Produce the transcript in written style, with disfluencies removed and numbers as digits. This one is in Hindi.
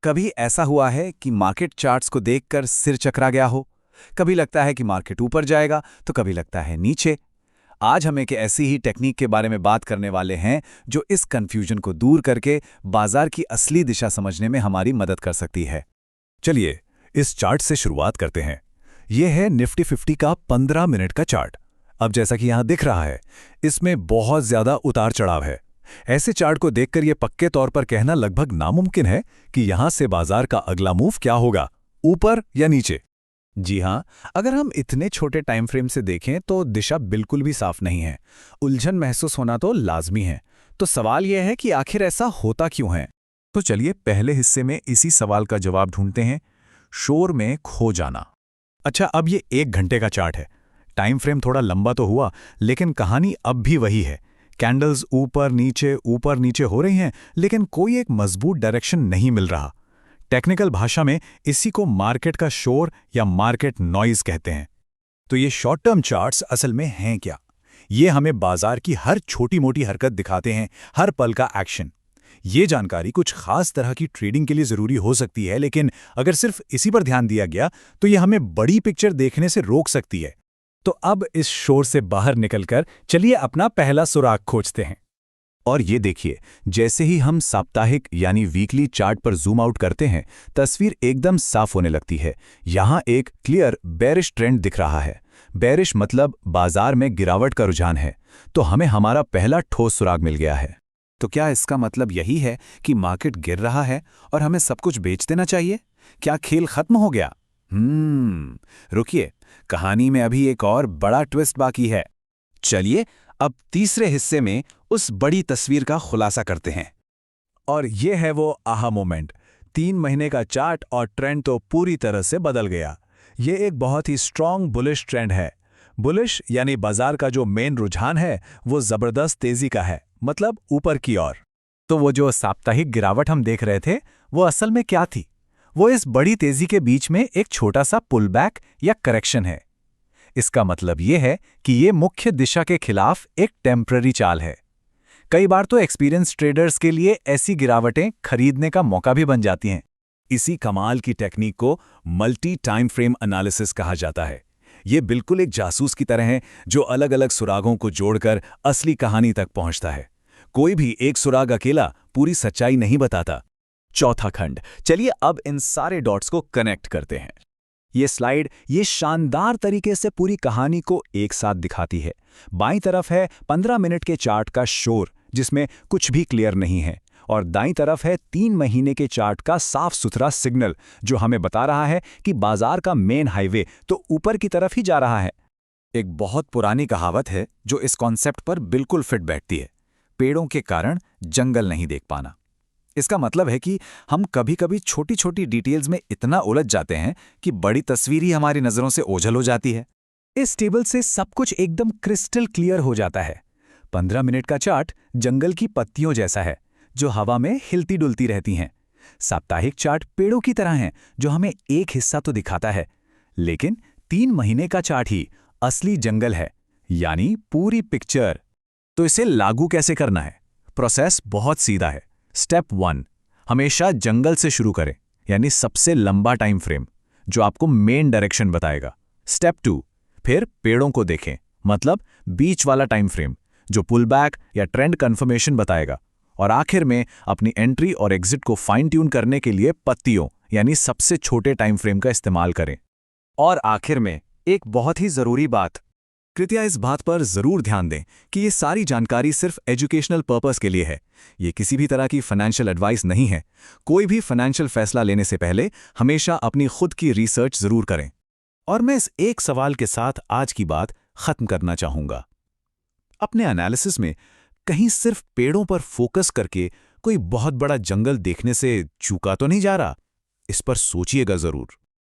कभी ऐसा हुआ है कि मार्केट चार्ट्स को देखकर सिर चकरा गया हो? कभी लगता है कि मार्केट ऊपर जाएगा तो कभी लगता है नीचे। आज हम एक ऐसी ही टेक्निक के बारे में बात करने वाले हैं जो इस कंफ्यूजन को दूर करके बाजार की असली दिशा समझने में हमारी मदद कर सकती है। चलिए इस चार्ट से शुरुआत करते हैं। यह है निफ्टी 50 का 15 मिनट का चार्ट। अब जैसा कि यहां दिख रहा है, इसमें बहुत ज्यादा उतार चढ़ाव है। ऐसे चार्ट को देखकर यह पक्के तौर पर कहना लगभग नामुमकिन है कि यहां से बाजार का अगला मूव क्या होगा, ऊपर या नीचे। जी हाँ, अगर हम इतने छोटे टाइम फ्रेम से देखें तो दिशा बिल्कुल भी साफ नहीं है। उलझन महसूस होना तो लाजमी है। तो सवाल यह है कि आखिर ऐसा होता क्यों है? तो चलिए पहले हिस्से में इसी सवाल का जवाब ढूंढते हैं, शोर में खो जाना। अच्छा, अब ये 1 घंटे का चार्ट है। टाइम फ्रेम थोड़ा लंबा तो हुआ, लेकिन कहानी अब भी वही है। कैंडल्स ऊपर नीचे हो रही हैं, लेकिन कोई एक मजबूत डायरेक्शन नहीं मिल रहा। टेक्निकल भाषा में इसी को मार्केट का शोर या मार्केट नॉइज कहते हैं। तो ये शॉर्ट टर्म चार्ट्स असल में हैं क्या? ये हमें बाजार की हर छोटी मोटी हरकत दिखाते हैं, हर पल का एक्शन। ये जानकारी कुछ खास तरह की ट्रेडिंग के लिए जरूरी हो सकती है, लेकिन अगर सिर्फ इसी पर ध्यान दिया गया तो ये हमें बड़ी पिक्चर देखने से रोक सकती है। तो अब इस शोर से बाहर निकलकर चलिए अपना पहला सुराग खोजते हैं। और ये देखिए, जैसे ही हम साप्ताहिक यानी वीकली चार्ट पर जूम आउट करते हैं, तस्वीर एकदम साफ होने लगती है। यहाँ एक क्लियर बेरिश ट्रेंड दिख रहा है। बेरिश मतलब बाजार में गिरावट का रुझान है। तो हमें हमारा पहला ठोस सुराग मिल गया है। तो क्या इसका मतलब यही है कि मार्केट गिर रहा है और हमें सब कुछ बेच देना चाहिए? क्या खेल खत्म हो गया? रुकिए, कहानी में अभी एक और बड़ा ट्विस्ट बाकी है। चलिए अब तीसरे हिस्से में उस बड़ी तस्वीर का खुलासा करते हैं। और ये है वो आहा मोमेंट। 3 महीने का चार्ट और ट्रेंड तो पूरी तरह से बदल गया। ये एक बहुत ही स्ट्रॉन्ग बुलिश ट्रेंड है। बुलिश यानी बाजार का जो मेन रुझान है वो जबरदस्त तेजी का है, मतलब ऊपर की ओर। तो वो जो साप्ताहिक गिरावट हम देख रहे थे, वो असल में क्या थी? वो इस बड़ी तेजी के बीच में एक छोटा सा पुल बैक या करेक्शन है। इसका मतलब ये है कि ये मुख्य दिशा के खिलाफ एक टेम्पररी चाल है। कई बार तो एक्सपीरियंस ट्रेडर्स के लिए ऐसी गिरावटें खरीदने का मौका भी बन जाती हैं। इसी कमाल की टेक्निक को मल्टी टाइम फ्रेम एनालिसिस कहा जाता है। ये बिल्कुल एक जासूस की तरह है जो अलग अलग सुरागों को जोड़कर असली कहानी तक पहुंचता है। कोई भी एक सुराग अकेला पूरी सच्चाई नहीं बताता। चौथा खंड, चलिए अब इन सारे डॉट्स को कनेक्ट करते हैं। ये स्लाइड ये शानदार तरीके से पूरी कहानी को एक साथ दिखाती है। बाईं तरफ है 15 मिनट के चार्ट का शोर, जिसमें कुछ भी क्लियर नहीं है, और दाईं तरफ है 3 महीने के चार्ट का साफ सुथरा सिग्नल, जो हमें बता रहा है कि बाजार का मेन हाईवे तो ऊपर की तरफ ही जा रहा है। एक बहुत पुरानी कहावत है जो इस कॉन्सेप्ट पर बिल्कुल फिट बैठती है, पेड़ों के कारण जंगल नहीं देख पाना। इसका मतलब है कि हम कभी-कभी छोटी छोटी डिटेल्स में इतना उलझ जाते हैं कि बड़ी तस्वीर ही हमारी नजरों से ओझल हो जाती है। इस टेबल से सब कुछ एकदम क्रिस्टल क्लियर हो जाता है। 15 मिनट का चार्ट जंगल की पत्तियों जैसा है, जो हवा में हिलती डुलती रहती हैं। साप्ताहिक चार्ट पेड़ों की तरह हैं, जो हमें एक हिस्सा तो दिखाता है, लेकिन 3 महीने का चार्ट ही असली जंगल है, यानी पूरी पिक्चर। तो इसे लागू कैसे करना है? प्रोसेस बहुत सीधा है। स्टेप 1, हमेशा जंगल से शुरू करें, यानी सबसे लंबा टाइम फ्रेम, जो आपको मेन डायरेक्शन बताएगा। स्टेप 2, फिर पेड़ों को देखें, मतलब बीच वाला टाइम फ्रेम, जो पुल बैक या ट्रेंड कंफर्मेशन बताएगा। और आखिर में अपनी एंट्री और एग्जिट को फाइन ट्यून करने के लिए पत्तियों, यानी सबसे छोटे टाइम फ्रेम का इस्तेमाल करें। और आखिर में एक बहुत ही जरूरी बात, कृपया इस बात पर जरूर ध्यान दें कि ये सारी जानकारी सिर्फ एजुकेशनल पर्पस के लिए है। ये किसी भी तरह की फाइनेंशियल एडवाइस नहीं है। कोई भी फाइनेंशियल फैसला लेने से पहले हमेशा अपनी खुद की रिसर्च जरूर करें। और मैं इस एक सवाल के साथ आज की बात खत्म करना चाहूंगा। अपने एनालिसिस में कहीं सिर्फ पेड़ों पर फोकस करके कोई बहुत बड़ा जंगल देखने से चूका तो नहीं जा रहा? इस पर सोचिएगा जरूर।